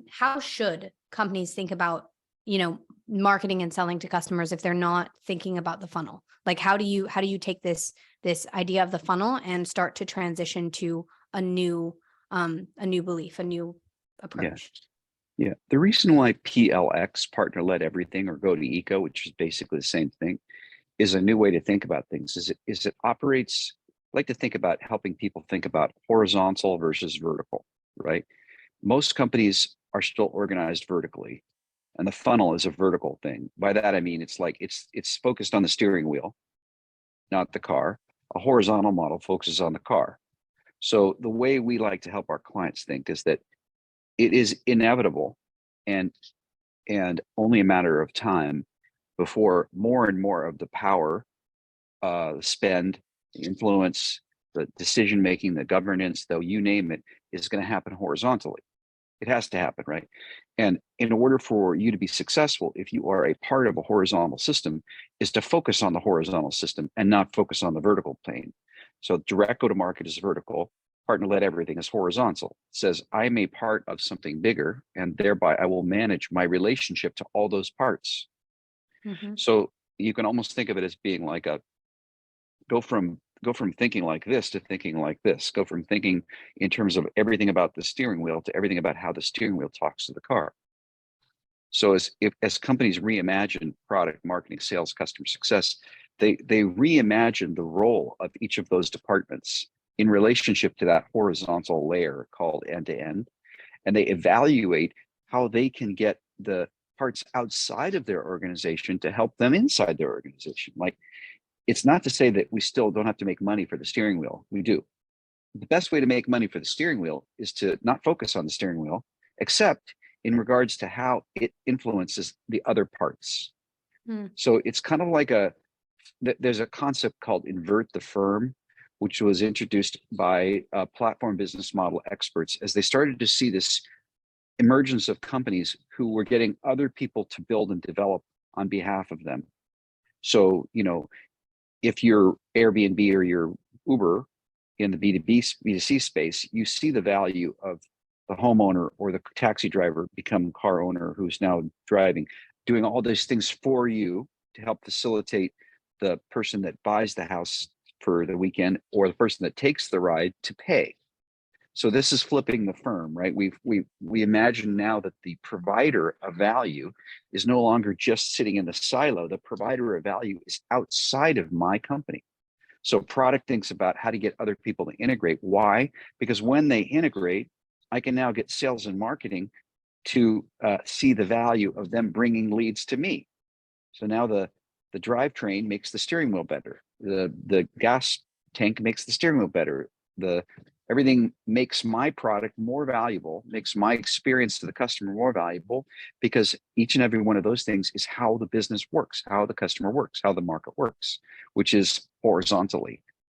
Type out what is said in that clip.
how should companies think about, marketing and selling to customers if they're not thinking about the funnel? Like, how do you take this idea of the funnel and start to transition to a new belief, a new approach? Yeah. The reason why PLX, partner led everything, or go to eco, which is basically the same thing, is a new way to think about things. Is it operates, I like to think about helping people think about horizontal versus vertical, right? Most companies are still organized vertically, and the funnel is a vertical thing. By that I mean it's like it's focused on the steering wheel, not the car. A horizontal model focuses on the car. So the way we like to help our clients think is that it is inevitable and only a matter of time before more and more of the power, spend, the influence, the decision making, the governance, though you name it, is going to happen horizontally. It has to happen, right? And in order for you to be successful, if you are a part of a horizontal system, is to focus on the horizontal system and not focus on the vertical plane. So direct go-to-market is vertical, partner-led everything is horizontal. It says I'm a part of something bigger, and thereby I will manage my relationship to all those parts. Mm-hmm. So you can almost think of it as being like a go from thinking like this to thinking like this. Go from thinking in terms of everything about the steering wheel to everything about how the steering wheel talks to the car. So as companies reimagine product, marketing, sales, customer success, they reimagine the role of each of those departments in relationship to that horizontal layer called end-to-end, and they evaluate how they can get the parts outside of their organization to help them inside their organization. Like, it's not to say that we still don't have to make money for the steering wheel. We do. The best way to make money for the steering wheel is to not focus on the steering wheel, except in regards to how it influences the other parts. So it's kind of like there's a concept called invert the firm, which was introduced by platform business model experts as they started to see this emergence of companies who were getting other people to build and develop on behalf of them. So, if you're Airbnb or you're Uber in the B2C space, you see the value of the homeowner or the taxi driver become car owner who's now driving, doing all these things for you to help facilitate the person that buys the house for the weekend or the person that takes the ride to pay. So this is flipping the firm, right? We imagine now that the provider of value is no longer just sitting in the silo. The provider of value is outside of my company. So product thinks about how to get other people to integrate. Why? Because when they integrate, I can now get sales and marketing to see the value of them bringing leads to me. So now the drivetrain makes the steering wheel better. The gas tank makes the steering wheel better. Everything makes my product more valuable, makes my experience to the customer more valuable, because each and every one of those things is how the business works, how the customer works, how the market works, which is horizontally.